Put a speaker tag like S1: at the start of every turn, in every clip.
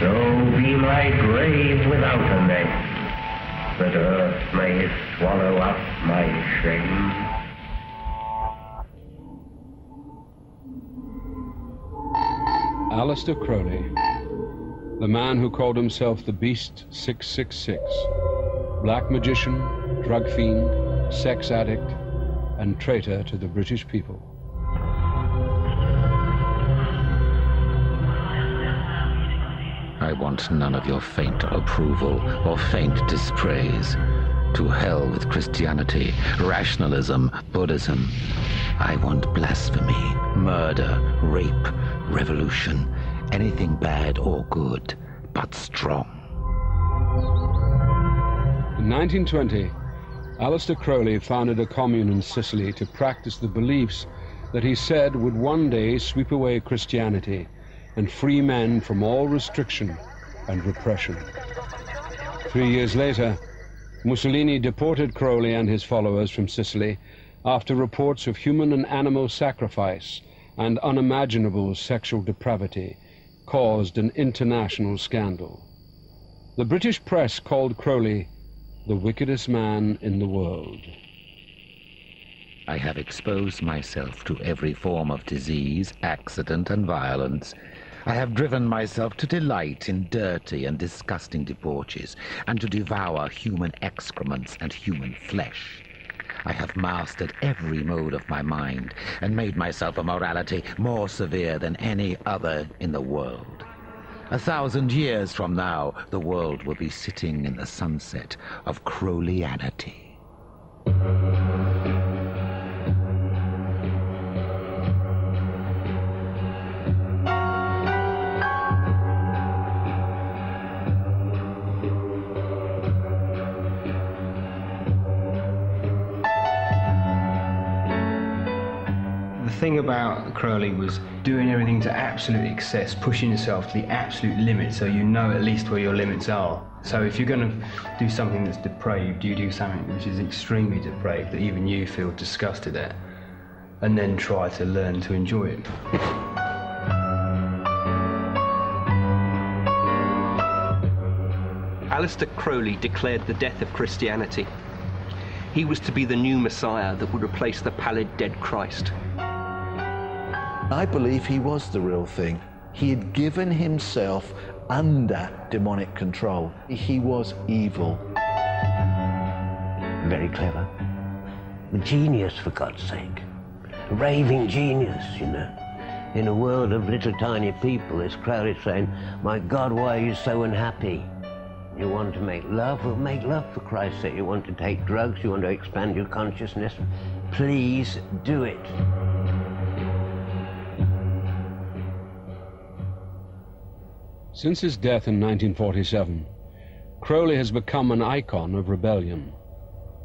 S1: So be my grave without a name, that earth may swallow up my shame.
S2: Aleister Crowley, the man who called himself the Beast 666, black magician, drug fiend, sex addict, and traitor to the British people.
S3: I want none of your faint approval or faint dispraise. To hell with Christianity, rationalism, Buddhism. I want blasphemy, murder, rape, revolution, anything bad or good, but strong.
S2: In 1920, Aleister Crowley founded a commune in Sicily to practice the beliefs that he said would one day sweep away Christianity and free men from all restriction and repression. 3 years later, Mussolini deported Crowley and his followers from Sicily after reports of human and animal sacrifice and unimaginable sexual depravity caused an international scandal. The British press called Crowley the wickedest man in the world.
S3: I have exposed myself to every form of disease, accident, and violence. I have driven myself to delight in dirty and disgusting debauches, and to devour human excrements and human flesh. I have mastered every mode of my mind, and made myself a morality more severe than any other in the world. 1,000 years from now, the world will be sitting in the sunset of Crowleyanity.
S4: The thing about Crowley was doing everything to absolute excess, pushing yourself to the absolute limit so you know at least where your limits are. So if you're going to do something that's depraved, you do something which is extremely depraved that even you feel disgusted at, and then try to learn to enjoy it.
S5: Aleister Crowley declared the death of Christianity. He was to be the new Messiah that would replace the pallid dead Christ.
S6: I believe he was the real thing. He had given himself under demonic control. He was evil.
S7: Very clever. A genius, for God's sake. A raving genius, you know. In a world of little tiny people, as Crowley saying, my God, why are you so unhappy? You want to make love? Well, make love, for Christ's sake. You want to take drugs? You want to expand your consciousness? Please do it.
S2: Since his death in 1947, Crowley has become an icon of rebellion.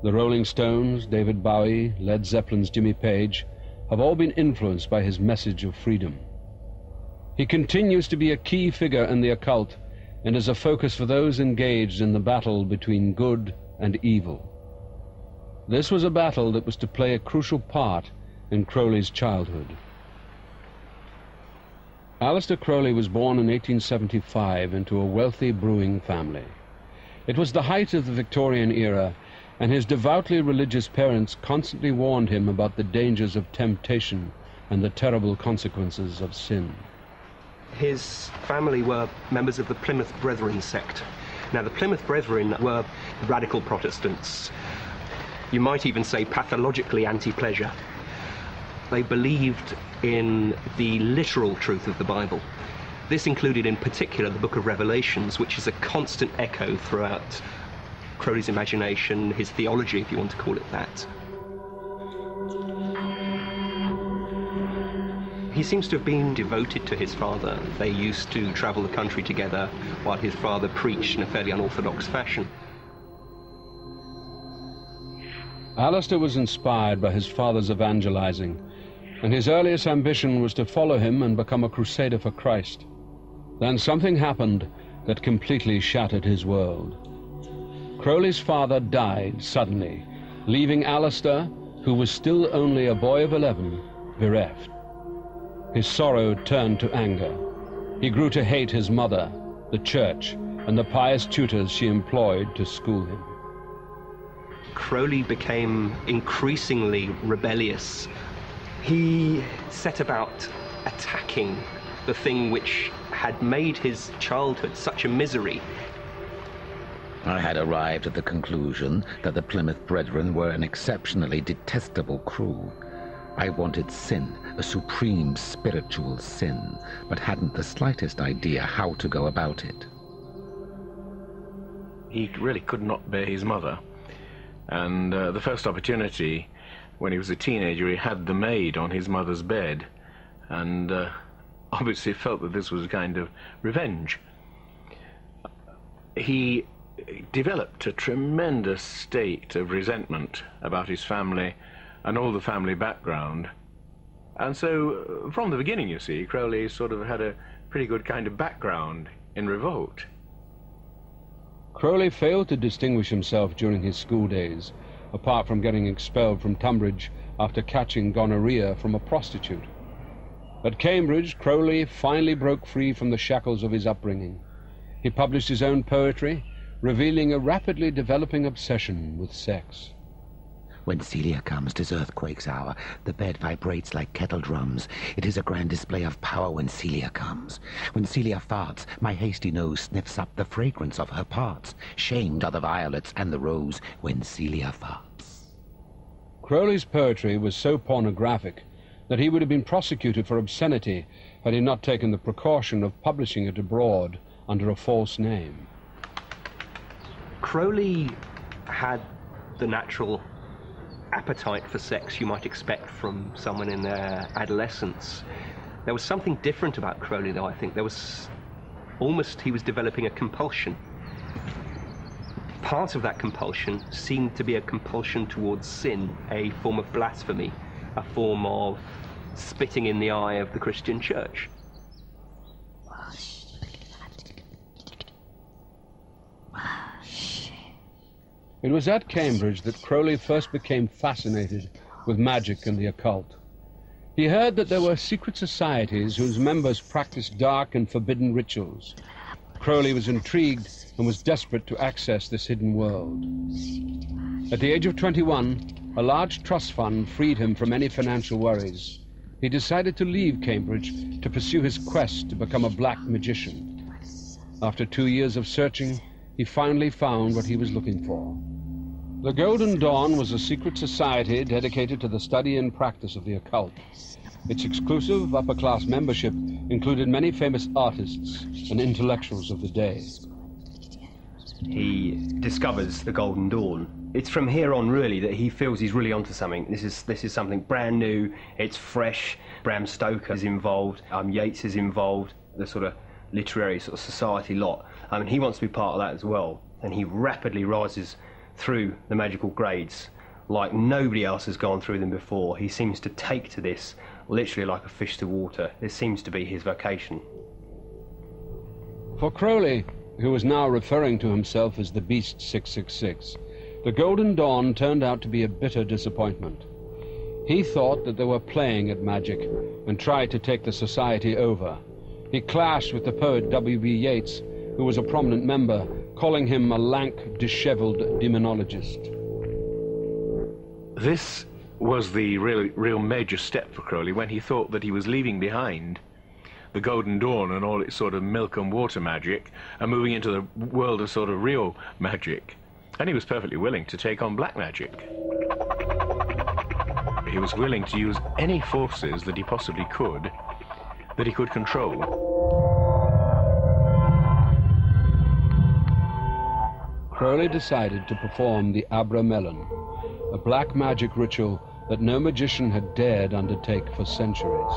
S2: The Rolling Stones, David Bowie, Led Zeppelin's Jimmy Page have all been influenced by his message of freedom. He continues to be a key figure in the occult and is a focus for those engaged in the battle between good and evil. This was a battle that was to play a crucial part in Crowley's childhood. Aleister Crowley was born in 1875 into a wealthy brewing family. It was the height of the Victorian era, and his devoutly religious parents constantly warned him about the dangers of temptation and the terrible consequences of sin.
S5: His family were members of the Plymouth Brethren sect. Now, the Plymouth Brethren were radical Protestants. You might even say pathologically anti-pleasure. They believed in the literal truth of the Bible. This included in particular the book of Revelations, which is a constant echo throughout Crowley's imagination, his theology, if you want to call it that. He seems to have been devoted to his father. They used to travel the country together while his father preached in a fairly unorthodox fashion.
S2: Aleister was inspired by his father's evangelizing, and his earliest ambition was to follow him and become a crusader for Christ. Then something happened that completely shattered his world. Crowley's father died suddenly, leaving Aleister, who was still only a boy of 11, bereft. His sorrow turned to anger. He grew to hate his mother the church, and the pious tutors she employed to school him.
S5: Crowley became increasingly rebellious. He set about attacking the thing which had made his childhood such a misery.
S3: I had arrived at the conclusion that the Plymouth Brethren were an exceptionally detestable crew. I wanted sin, a supreme spiritual sin, but hadn't the slightest idea how to go about it.
S8: He really could not bear his mother, and the first opportunity, when he was a teenager, he had the maid on his mother's bed, and obviously felt that this was a kind of revenge. He developed a tremendous state of resentment about his family and all the family background. And so, from the beginning, you see, Crowley sort of had a pretty good kind of background in revolt.
S2: Crowley failed to distinguish himself during his school days, apart from getting expelled from Tunbridge after catching gonorrhea from a prostitute. At Cambridge, Crowley finally broke free from the shackles of his upbringing. He published his own poetry, revealing a rapidly developing obsession with sex.
S3: When Celia comes, 'tis earthquake's hour. The bed vibrates like kettle drums. It is a grand display of power when Celia comes. When Celia farts, my hasty nose sniffs up the fragrance of her parts. Shamed are the violets and the rose when Celia farts.
S2: Crowley's poetry was so pornographic that he would have been prosecuted for obscenity had he not taken the precaution of publishing it abroad under a false name.
S5: Crowley had the natural appetite for sex you might expect from someone in their adolescence. There was something different about Crowley, though. I think there was almost, he was developing a compulsion. Part of that compulsion seemed to be a compulsion towards sin, a form of blasphemy, a form of spitting in the eye of the Christian church.
S2: It was at Cambridge that Crowley first became fascinated with magic and the occult. He heard that there were secret societies whose members practiced dark and forbidden rituals. Crowley was intrigued and was desperate to access this hidden world. At the age of 21, a large trust fund freed him from any financial worries. He decided to leave Cambridge to pursue his quest to become a black magician. After 2 years of searching, he finally found what he was looking for. The Golden Dawn was a secret society dedicated to the study and practice of the occult. Its exclusive upper-class membership included many famous artists and intellectuals of the day.
S4: He discovers the Golden Dawn. It's from here on, really, that he feels he's really onto something. This is something brand new, it's fresh. Bram Stoker is involved, Yeats is involved, the sort of literary sort of society lot. I mean, he wants to be part of that as well, and he rapidly rises through the magical grades like nobody else has gone through them before. He seems to take to this literally like a fish to water. This seems to be his vocation.
S2: For Crowley, who was now referring to himself as the Beast 666, the Golden Dawn turned out to be a bitter disappointment. He thought that they were playing at magic and tried to take the society over. He clashed with the poet W.B. Yeats, who was a prominent member, calling him a lank, disheveled demonologist.
S8: This was the real major step for Crowley when he thought that he was leaving behind the Golden Dawn and all its sort of milk and water magic and moving into the world of sort of real magic. And he was perfectly willing to take on black magic. He was willing to use any forces that he possibly could, that he could control.
S2: Crowley decided to perform the Abramelin, a black magic ritual that no magician had dared undertake for centuries.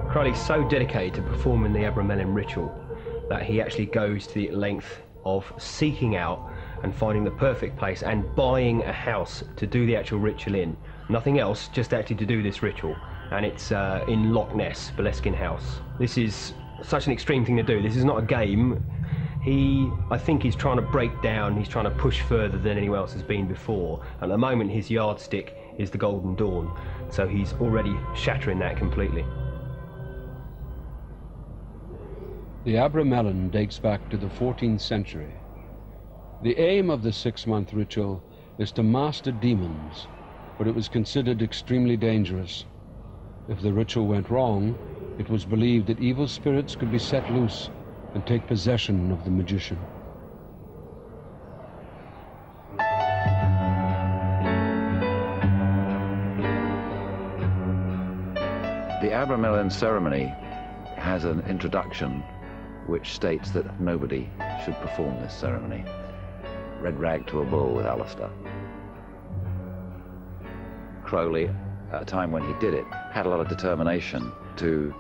S4: Crowley's so dedicated to performing the Abramelin ritual that he actually goes to the length of seeking out and finding the perfect place and buying a house to do the actual ritual in. Nothing else, just actually to do this ritual. And it's in Loch Ness, Boleskine House. This is such an extreme thing to do. This is not a game. I think he's trying to break down, he's trying to push further than anyone else has been before. At the moment, his yardstick is the Golden Dawn, so he's already shattering that completely.
S2: The Abramelin dates back to the 14th century. The aim of the 6-month ritual is to master demons, but it was considered extremely dangerous. If the ritual went wrong, it was believed that evil spirits could be set loose and take possession of the magician.
S3: The Abramelin ceremony has an introduction which states that nobody should perform this ceremony. Red rag to a bull with Aleister. Crowley, at a time when he did it, had a lot of determination to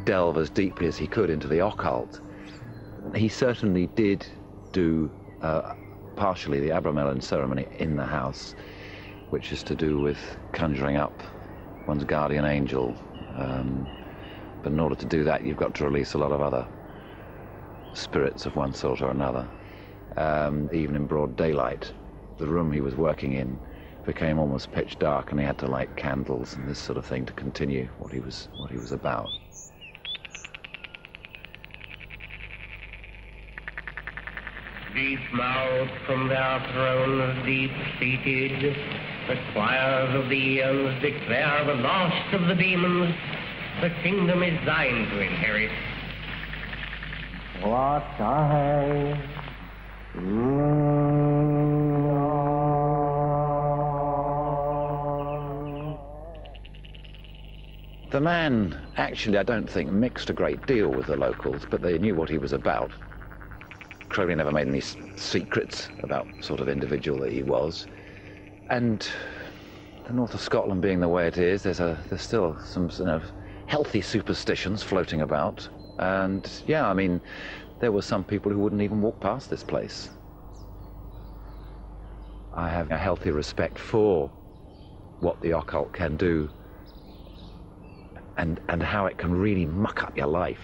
S3: delve as deeply as he could into the occult. He certainly did do partially the Abramelin ceremony in the house, which is to do with conjuring up one's guardian angel. But in order to do that, you've got to release a lot of other spirits of one sort or another. Even in broad daylight, the room he was working in became almost pitch dark, and he had to light candles and this sort of thing to continue what he was about.
S1: Deep mouth from their thrones deep-seated, the choirs of the eons declare the last of the demons. The kingdom is thine to inherit. What I
S3: The man, actually, I don't think, mixed a great deal with the locals, but they knew what he was about. Crowley never made any secrets about the sort of individual that he was. And the north of Scotland being the way it is, there's still some sort of healthy superstitions floating about. And yeah, I mean, there were some people who wouldn't even walk past this place. I have a healthy respect for what the occult can do and how it can really muck up your life.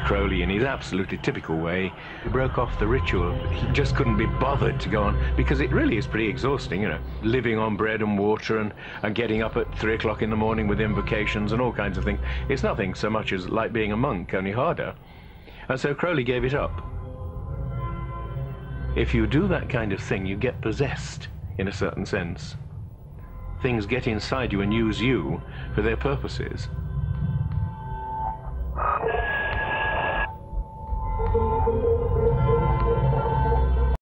S8: Crowley, in his absolutely typical way, broke off the ritual. He just couldn't be bothered to go on, because it really is pretty exhausting, you know, living on bread and water and getting up at 3 o'clock in the morning with invocations and all kinds of things. It's nothing so much as like being a monk, only harder. And so Crowley gave it up. If you do that kind of thing, you get possessed, in a certain sense. Things get inside you and use you for their purposes.